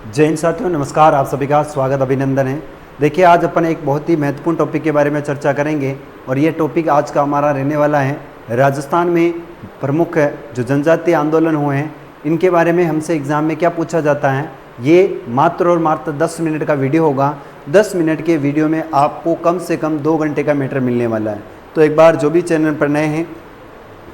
जय हिंद साथियों, नमस्कार। आप सभी का स्वागत अभिनंदन है। देखिए, आज अपन एक बहुत ही महत्वपूर्ण टॉपिक के बारे में चर्चा करेंगे और ये टॉपिक आज का हमारा रहने वाला है राजस्थान में प्रमुख जो जनजातीय आंदोलन हुए हैं इनके बारे में हमसे एग्ज़ाम में क्या पूछा जाता है। ये मात्र और मात्र 10 मिनट का वीडियो होगा। 10 मिनट के वीडियो में आपको कम से कम 2 घंटे का मैटर मिलने वाला है। तो एक बार जो भी चैनल पर नए हैं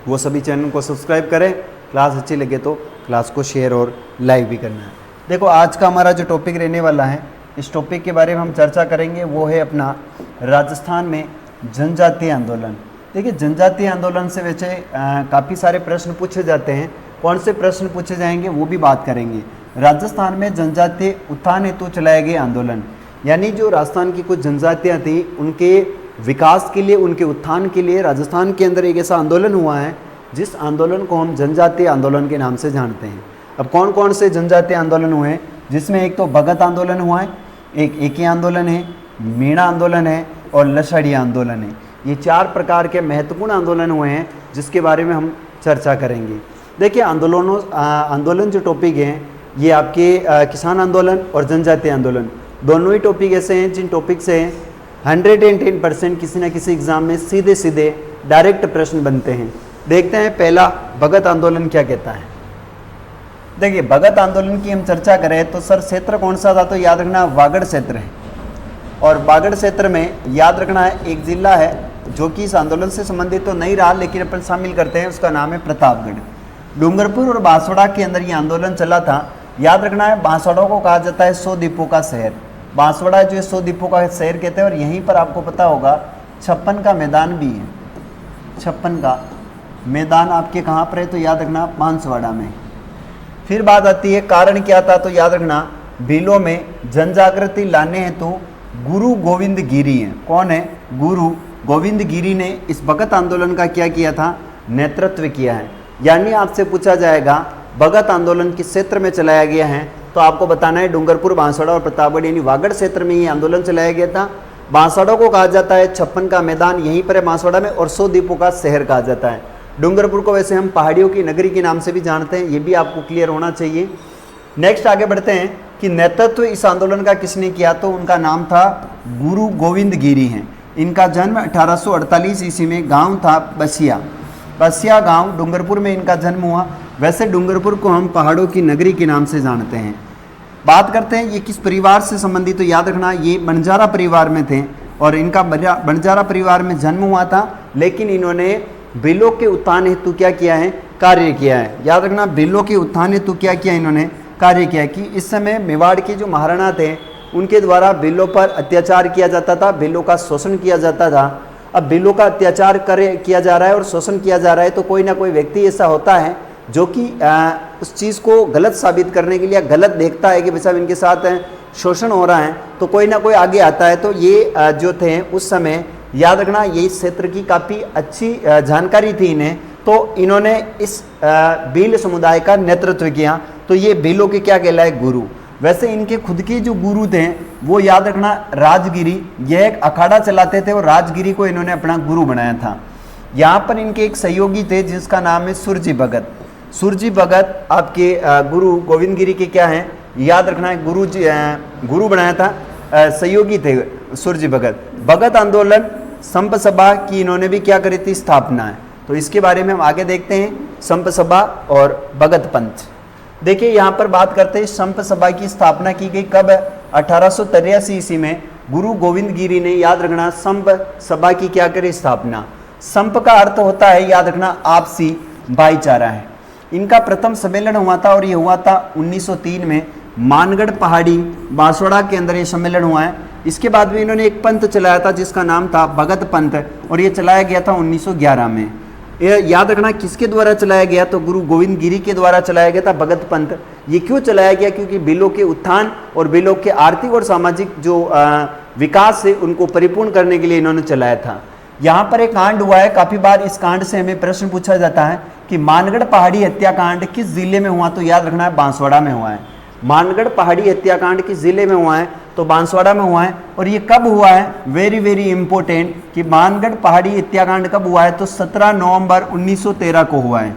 वो सभी चैनल को सब्सक्राइब करें। क्लास अच्छी लगे तो क्लास को शेयर और लाइक भी करना है। देखो, आज का हमारा जो टॉपिक रहने वाला है, इस टॉपिक के बारे में हम चर्चा करेंगे, वो है अपना राजस्थान में जनजातीय आंदोलन। देखिए, जनजातीय आंदोलन से वैसे काफ़ी सारे प्रश्न पूछे जाते हैं। कौन से प्रश्न पूछे जाएंगे वो भी बात करेंगे। राजस्थान में जनजातीय उत्थान हेतु चलाए गए आंदोलन, यानी जो राजस्थान की कुछ जनजातियाँ थी उनके विकास के लिए, उनके उत्थान के लिए राजस्थान के अंदर एक ऐसा आंदोलन हुआ है जिस आंदोलन को हम जनजातीय आंदोलन के नाम से जानते हैं। अब कौन कौन से जनजातीय आंदोलन हुए हैं, जिसमें एक तो भगत आंदोलन हुआ है, एक एकी आंदोलन है, मीणा आंदोलन है और लसाड़ी आंदोलन है। ये 4 प्रकार के महत्वपूर्ण आंदोलन हुए हैं जिसके बारे में हम चर्चा करेंगे। देखिए, आंदोलन जो टॉपिक हैं ये आपके किसान आंदोलन और जनजातीय आंदोलन दोनों ही टॉपिक ऐसे हैं जिन टॉपिक से 110% किसी न किसी एग्ज़ाम में सीधे सीधे डायरेक्ट प्रश्न बनते हैं। देखते हैं पहला भगत आंदोलन क्या कहता है। देखिए, भगत आंदोलन की हम चर्चा करें तो सर क्षेत्र कौन सा था, तो याद रखना वागड़ क्षेत्र है। और वागड़ क्षेत्र में याद रखना है एक जिला है जो कि इस आंदोलन से संबंधित तो नहीं रहा, लेकिन अपन शामिल करते हैं, उसका नाम है प्रतापगढ़। डूंगरपुर और बांसवाड़ा के अंदर ये आंदोलन चला था। याद रखना है, बांसवाड़ा को कहा जाता है 100 द्वीपों का शहर। बांसवाड़ा जो 100 द्वीपों का शहर कहते हैं। और यहीं पर आपको पता होगा 56 का मैदान भी है। 56 का मैदान आपके कहाँ पर है, तो याद रखना बांसवाड़ा में। फिर बात आती है कारण क्या था, तो याद रखना भीलों में जन जागृति लाने हेतु गुरु गोविंद गिरी हैं। कौन है? गुरु गोविंद गिरी ने इस भगत आंदोलन का क्या किया था, नेतृत्व किया है। यानी आपसे पूछा जाएगा भगत आंदोलन किस क्षेत्र में चलाया गया है, तो आपको बताना है डूंगरपुर, बांसवाड़ा और प्रतापगढ़ यानी वागड़ क्षेत्र में ये आंदोलन चलाया गया था। बांसवाड़ा को कहा जाता है 56 का मैदान, यहीं पर है बांसवाड़ा में, और 100 द्वीपों का शहर कहा जाता है। डूंगरपुर को वैसे हम पहाड़ियों की नगरी के नाम से भी जानते हैं, ये भी आपको क्लियर होना चाहिए। नेक्स्ट आगे बढ़ते हैं कि नेतृत्व इस आंदोलन का किसने किया, तो उनका नाम था गुरु गोविंद गिरी हैं। इनका जन्म 1848 ईस्वी में गांव था बसिया गांव, डूंगरपुर में इनका जन्म हुआ। वैसे डूंगरपुर को हम पहाड़ों की नगरी के नाम से जानते हैं। बात करते हैं ये किस परिवार से संबंधित, तो याद रखना ये बंजारा परिवार में थे और इनका बंजारा परिवार में जन्म हुआ था, लेकिन इन्होंने भीलों के उत्थान हेतु क्या किया है, कार्य किया है। याद रखना भीलों के उत्थान हेतु क्या किया इन्होंने, कार्य किया है। कि इस समय मेवाड़ के जो महाराणा थे उनके द्वारा भीलों पर अत्याचार किया जाता था, भीलों का शोषण किया जाता था। अब भीलों का अत्याचार किया जा रहा है और शोषण किया जा रहा है, तो कोई ना कोई व्यक्ति ऐसा होता है जो कि उस चीज़ को गलत साबित करने के लिए गलत देखता है कि भाई साहब इनके साथ शोषण हो रहा है, तो कोई ना कोई आगे आता है। तो ये जो थे उस समय, याद रखना ये क्षेत्र की काफ़ी अच्छी जानकारी थी इन्हें, तो इन्होंने इस भील समुदाय का नेतृत्व किया। तो ये भीलों के क्या कहलाए, गुरु। वैसे इनके खुद के जो गुरु थे वो याद रखना राजगिरी, यह एक अखाड़ा चलाते थे और राजगिरी को इन्होंने अपना गुरु बनाया था। यहाँ पर इनके एक सहयोगी थे जिसका नाम है सुरजी भगत। सुरजी भगत आपके गुरु गोविंद गिरी के क्या हैं, याद रखना है गुरु बनाया था, सहयोगी थे सुरजी भगत। भगत आंदोलन संप सभा की इन्होंने भी क्या करी थी, स्थापना है। तो इसके बारे में हम आगे देखते हैं, संप सभा और भगत पंथ। देखिए, यहाँ पर बात करते हैं संप सभा की स्थापना की गई कब, 1883 ईस्वी में गुरु गोविंद गिरी ने, याद रखना, संप सभा की क्या करी, स्थापना। संप का अर्थ होता है, याद रखना, आपसी भाईचारा है। इनका प्रथम सम्मेलन हुआ था और ये हुआ था 1903 में मानगढ़ पहाड़ी बांसवाड़ा के अंदर ये सम्मेलन हुआ है। इसके बाद भी इन्होंने एक पंथ चलाया था जिसका नाम था भगत पंथ, और ये चलाया गया था 1911 में। ये याद रखना किसके द्वारा चलाया गया, तो गुरु गोविंद गिरी के द्वारा चलाया गया था भगत पंथ। ये क्यों चलाया गया, क्योंकि भीलों के उत्थान और भीलों के आर्थिक और सामाजिक जो विकास है उनको परिपूर्ण करने के लिए इन्होंने चलाया था। यहाँ पर एक कांड हुआ है, काफ़ी बार इस कांड से हमें प्रश्न पूछा जाता है कि मानगढ़ पहाड़ी हत्याकांड किस जिले में हुआ, तो याद रखना है बांसवाड़ा में हुआ है। मानगढ़ पहाड़ी हत्याकांड किस जिले में हुआ है, तो बांसवाड़ा में हुआ है। और ये कब हुआ है, वेरी वेरी इंपॉर्टेंट, कि मानगढ़ पहाड़ी हत्याकांड कब हुआ है, तो 17 नवंबर 1913 को हुआ है।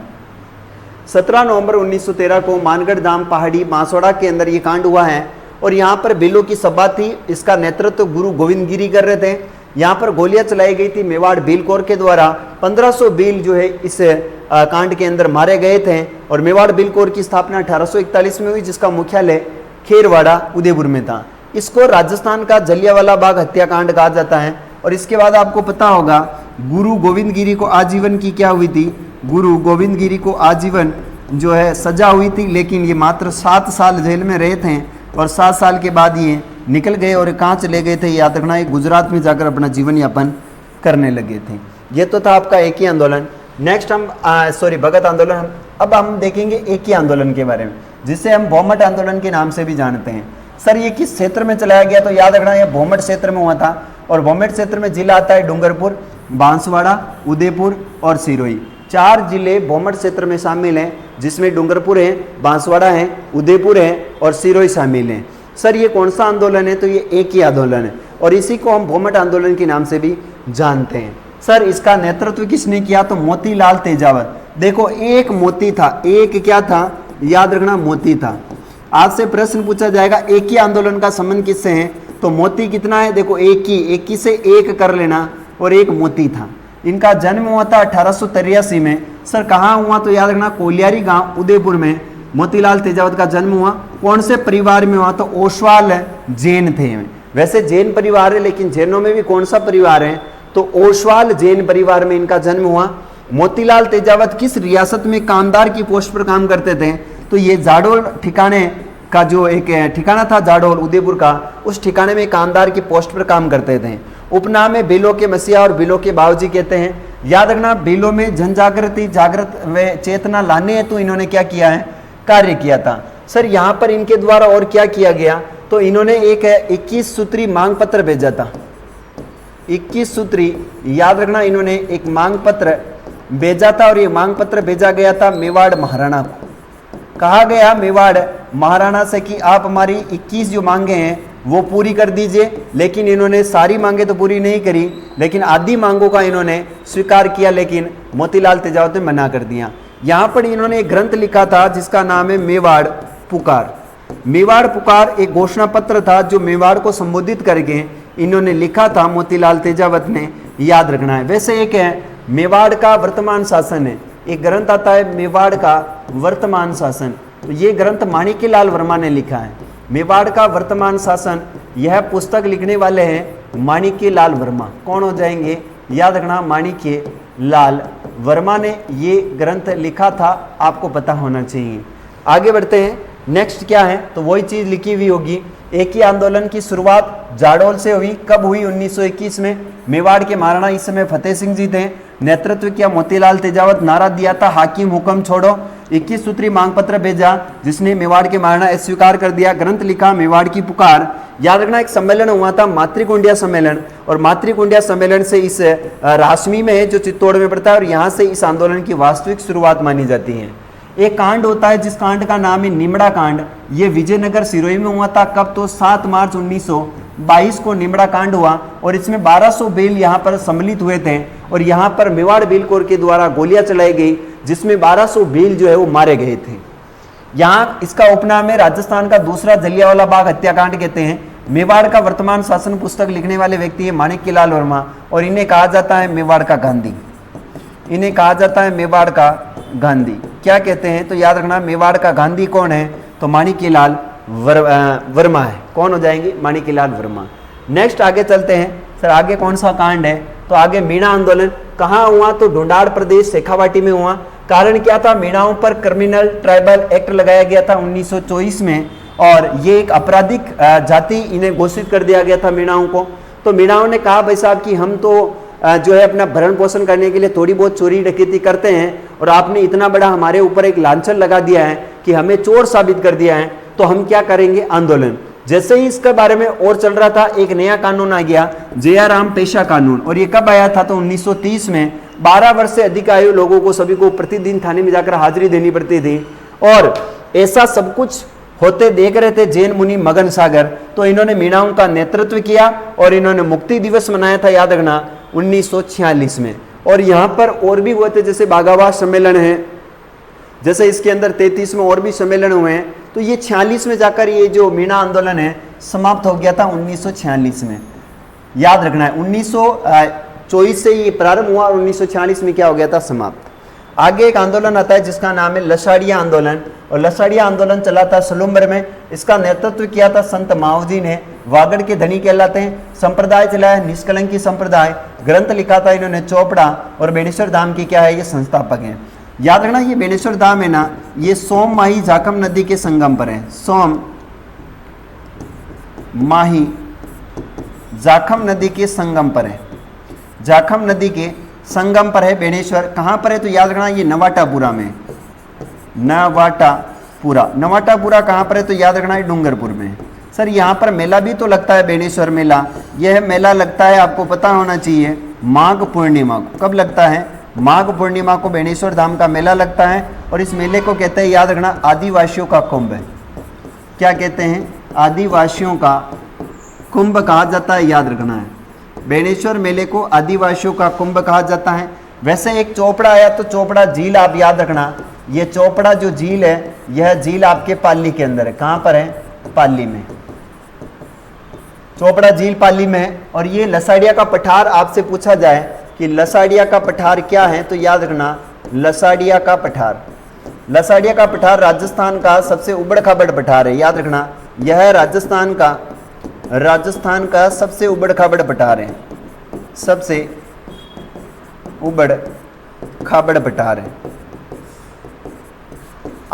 17 नवंबर 1913 को मानगढ़ धाम पहाड़ी बांसवाड़ा के अंदर ये कांड हुआ है और यहाँ पर बेलों की सभा थी। इसका नेतृत्व गुरु गोविंद गिरी कर रहे थे। यहाँ पर गोलियां चलाई गई थी मेवाड़ भील कोर के द्वारा। 1500 भील जो है इस कांड के अंदर मारे गए थे और मेवाड़ भील कोर की स्थापना 1841 में हुई, जिसका मुख्यालय खेरवाड़ा उदयपुर में था। इसको राजस्थान का जलियांवाला बाग हत्याकांड कहा जाता है। और इसके बाद आपको पता होगा गुरु गोविंद गिरी को आजीवन की क्या हुई थी, गुरु गोविंद गिरी को आजीवन जो है सजा हुई थी, लेकिन ये मात्र 7 साल जेल में रहे थे और 7 साल के बाद ये निकल गए। और कहाँ चले गए थे याद रखना, ये गुजरात में जाकर अपना जीवन यापन करने लगे थे। ये तो था आपका एक ही आंदोलन। नेक्स्ट हम भगत आंदोलन। अब हम देखेंगे एक ही आंदोलन के बारे में, जिसे हम भौमट आंदोलन के नाम से भी जानते हैं। सर ये किस क्षेत्र में चलाया गया, तो याद रखना ये भौमट क्षेत्र में हुआ था। और भौमट क्षेत्र में जिला आता है डूंगरपुर, बांसवाड़ा, उदयपुर और सिरोही। 4 जिले भौमट क्षेत्र में शामिल हैं, जिसमें डूंगरपुर है, बांसवाड़ा है, उदयपुर है और सिरोही शामिल हैं। सर ये कौन सा आंदोलन है, तो ये एक ही आंदोलन है और इसी को हम भौमट आंदोलन के नाम से भी जानते हैं। सर इसका नेतृत्व किसने किया, तो मोतीलाल तेजावत। देखो एक मोती था, एक क्या था, याद रखना मोती था। आज से प्रश्न पूछा जाएगा एक ही आंदोलन का संबंध किससे है, तो मोती कितना है, देखो एक ही से एक कर लेना और एक मोती था। इनका जन्म हुआ था 1883 में। सर कहाँ हुआ, तो याद रखना कोलियारी गांव उदयपुर में मोतीलाल तेजावत का जन्म हुआ। कौन से परिवार में हुआ, तो ओसवाल जैन थे। वैसे जैन परिवार है, लेकिन जैनों में भी कौन सा परिवार है, तो ओसवाल जैन परिवार में इनका जन्म हुआ। मोतीलाल तेजावत किस रियासत में कामदार की पोस्ट पर काम करते थे, तो ये जाडोल ठिकाने का जो एक ठिकाना था जाडोल उदयपुर का, उस ठिकाने में कामदार की पोस्ट पर काम करते थे। उपनाम में बेलों के मसीहा और बेलों के बाबूजी कहते हैं। याद रखना बेलों में जन जागृत व चेतना लाने हेतु इन्होंने क्या किया है, कार्य किया था। सर यहाँ पर इनके द्वारा और क्या किया गया, तो इन्होंने एक 21 सूत्री मांग पत्र भेजा था। 21 सूत्री याद रखना, इन्होंने एक मांग पत्र भेजा था और ये मांग पत्र भेजा गया था मेवाड़ महाराणा को। कहा गया मेवाड़ महाराणा से कि आप हमारी 21 जो मांगे हैं वो पूरी कर दीजिए, लेकिन इन्होंने सारी मांगे तो पूरी नहीं करी, लेकिन आधी मांगों का इन्होंने स्वीकार किया, लेकिन मोतीलाल तेजावत ने मना कर दिया। यहाँ पर इन्होंने एक ग्रंथ लिखा था जिसका नाम है मेवाड़ पुकार। मेवाड़ पुकार एक घोषणा पत्र था जो मेवाड़ को संबोधित करके इन्होंने लिखा था मोतीलाल तेजावत ने, याद रखना है। वैसे एक है मेवाड़ का वर्तमान शासन है, एक ग्रंथ आता है मेवाड़ का वर्तमान शासन, तो ये ग्रंथ माणिक्यलाल वर्मा ने लिखा है। मेवाड़ का वर्तमान शासन, यह पुस्तक लिखने वाले हैं माणिक्यलाल वर्मा। कौन हो जाएंगे, याद रखना माणिक्यलाल वर्मा ने ये ग्रंथ लिखा था, आपको पता होना चाहिए। आगे बढ़ते हैं, नेक्स्ट क्या है, तो वही चीज लिखी हुई होगी। एक ही आंदोलन की शुरुआत जाडोल से हुई, कब हुई, 1921 में। मेवाड़ के महाराणा इस समय फतेह सिंह जी थे, नेतृत्व किया मोतीलाल तेजावत। नारा दिया था हाकिम हुक्म छोड़ो। 21 सूत्री मांग पत्र भेजा जिसने मेवाड़ के महाराणा स्वीकार कर दिया। ग्रंथ लिखा मेवाड़ की पुकार। याद रखना एक सम्मेलन हुआ था मातृकुंडिया सम्मेलन, और मातृकुंडिया सम्मेलन से इस रासमी में है जो चित्तौड़ में पड़ता है, और यहाँ से इस आंदोलन की वास्तविक शुरुआत मानी जाती है। एक कांड होता है जिस कांड का नाम है निमड़ा कांड। ये विजयनगर सिरोही में हुआ था। कब, तो 7 मार्च 1922 को निमड़ा कांड हुआ और इसमें 1200 बेल यहाँ पर सम्मिलित हुए थे और यहाँ पर मेवाड़ बेल कोर के द्वारा गोलियां चलाई गई जिसमें 1200 बेल जो है वो मारे गए थे। यहाँ इसका उपनाम है राजस्थान का दूसरा जलियांवाला बाग हत्याकांड कहते हैं। मेवाड़ का वर्तमान शासन पुस्तक लिखने वाले व्यक्ति है माणिक्यलाल वर्मा, और इन्हें कहा जाता है मेवाड़ का गांधी। इन्हें कहा जाता है मेवाड़ का गांधी। क्या कहते हैं, तो याद रखना मेवाड़ का गांधी कौन है, तो माणिक्यलाल वर्मा है। कौन हो जाएंगे, माणिक्यलाल वर्मा। नेक्स्ट आगे चलते हैं। सर आगे कौन सा कांड है, तो आगे मीणा आंदोलन कहाँ हुआ, तो ढूंढाड़ प्रदेश शेखावाटी में हुआ। कारण क्या था, मीणाओं पर क्रिमिनल ट्राइबल एक्ट लगाया गया था 1924 में, और ये एक आपराधिक जाति इन्हें घोषित कर दिया गया था मीणाओं को। तो मीणाओं ने कहा भाई साहब कि हम तो जो है अपना भरण पोषण करने के लिए थोड़ी बहुत चोरी डकैती करते हैं, और आपने इतना बड़ा हमारे ऊपर एक लांछन लगा दिया है कि हमें चोर साबित कर दिया है, तो हम क्या करेंगे, आंदोलन। जैसे ही इसके बारे में और चल रहा था, एक नया कानून आ गया, जयाराम पेशा कानून। और ये कब आया था, तो 1930 में। 12 वर्ष से अधिक आयु लोगों को सभी को प्रतिदिन थाने में जाकर हाजिरी देनी पड़ती थी, और ऐसा सब कुछ होते देख रहे थे जैन मुनि मगन सागर। तो इन्होंने मीणाओं का नेतृत्व किया और इन्होंने मुक्ति दिवस मनाया था, याद रखना, 1946 में। और यहाँ पर और भी हुए थे, जैसे बाघावास सम्मेलन है, जैसे इसके अंदर 33 में और भी सम्मेलन हुए हैं, तो ये 46 में जाकर ये जो मीणा आंदोलन है समाप्त हो गया था 1946 में। याद रखना है 1924 से ये प्रारंभ हुआ और 1946 में क्या हो गया था, समाप्त। आगे एक आंदोलन आता है जिसका नाम है लसाड़िया आंदोलन, और लसाड़िया आंदोलन चला था सलूम्बर में। इसका नेतृत्व किया था संत मावजी ने, वागड़ के धनी कहलाते हैं। संप्रदाय चलाया निष्कलंकी संप्रदाय, ग्रंथ लिखा था इन्होंने चोपड़ा, और बेणेश्वर धाम की क्या है, ये संस्थापक हैं। याद रखना ये बेणेश्वर धाम है ना, ये सोम माही जाखम नदी के संगम पर है। सोम माही जाखम नदी के संगम पर है, जाखम नदी के संगम पर है बेणेश्वर। कहाँ पर है तो याद रखना ये नवाटापुरा में, नवाटापुरा। नवाटापुरा कहाँ पर है तो याद रखना है डूंगरपुर में। सर यहाँ पर मेला भी तो लगता है, बेणेश्वर मेला। यह मेला लगता है, आपको पता होना चाहिए, माघ पूर्णिमा को। कब लगता है, माघ पूर्णिमा को बेणेश्वर धाम का मेला लगता है। और इस मेले को कहते हैं, याद रखना, आदिवासियों का कुंभ है। क्या कहते हैं, आदिवासियों का कुंभ कहा जाता है, याद रखना है। बेणेश्वर मेले को आदिवासियों का कुंभ कहा जाता है। वैसे एक चोपड़ा आया तो चोपड़ा झील आप याद रखना, ये चोपड़ा जो झील है, यह झील आपके पाली के अंदर है। कहाँ पर है, पाली में। चोपड़ा झील पाली में है। और ये लसाड़िया का पठार आपसे पूछा जाए कि लसाड़िया का पठार क्या है तो याद रखना लसाड़िया का पठार। लसाड़िया का पठार राजस्थान का सबसे उबड़ खाबड़ पठार है, याद रखना। यह राजस्थान का सबसे उबड़ खाबड़ पठार है, सबसे उबड़ खाबड़ पठार है।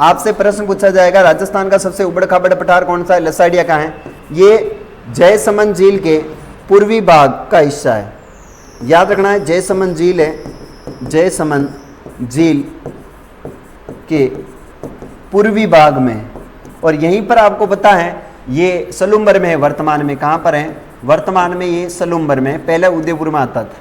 आपसे प्रश्न पूछा जाएगा राजस्थान का सबसे उबड़ खाबड़ पठार कौन सा है, लसाड़िया का है। ये जयसमंद झील के पूर्वी भाग का हिस्सा है, याद रखना है। जयसमंद झील है, जयसमंद झील के पूर्वी भाग में। और यहीं पर आपको पता है ये सलूम्बर में है वर्तमान में। कहाँ पर है, वर्तमान में ये सलूम्बर में, पहले उदयपुर में आता था।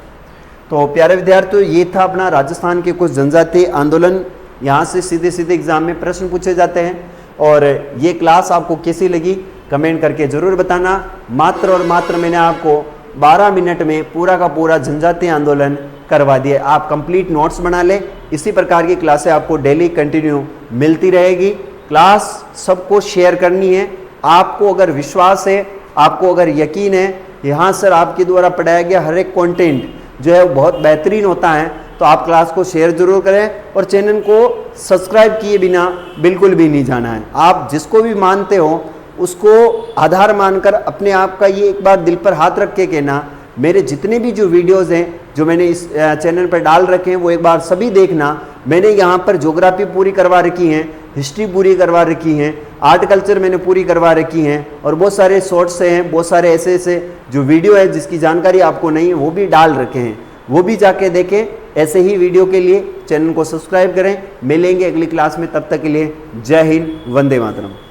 तो प्यारे विद्यार्थियों, ये था अपना राजस्थान के कुछ जनजातीय आंदोलन। यहाँ से सीधे सीधे एग्जाम में प्रश्न पूछे जाते हैं। और ये क्लास आपको कैसी लगी कमेंट करके ज़रूर बताना। मात्र और मात्र मैंने आपको 12 मिनट में पूरा का पूरा जनजातीय आंदोलन करवा दिया। आप कंप्लीट नोट्स बना लें। इसी प्रकार की क्लासें आपको डेली कंटिन्यू मिलती रहेगी। क्लास सबको शेयर करनी है। आपको अगर विश्वास है, आपको अगर यकीन है, यहाँ सर आपके द्वारा पढ़ाया गया हर एक कंटेंट जो है वो बहुत बेहतरीन होता है, तो आप क्लास को शेयर जरूर करें। और चैनल को सब्सक्राइब किए बिना बिल्कुल भी नहीं जाना है। आप जिसको भी मानते हो उसको आधार मानकर अपने आप का ये एक बार दिल पर हाथ रख के कहना, मेरे जितने भी जो वीडियोज़ हैं जो मैंने इस चैनल पर डाल रखे हैं वो एक बार सभी देखना। मैंने यहाँ पर ज्योग्राफी पूरी करवा रखी है, हिस्ट्री पूरी करवा रखी हैं, आर्ट कल्चर मैंने पूरी करवा रखी हैं, और बहुत सारे शॉर्ट्स हैं, बहुत सारे ऐसे जो वीडियो है जिसकी जानकारी आपको नहीं है वो भी डाल रखे हैं, वो भी जाके देखें। ऐसे ही वीडियो के लिए चैनल को सब्सक्राइब करें। मिलेंगे अगली क्लास में, तब तक के लिए जय हिंद, वंदे मातरम।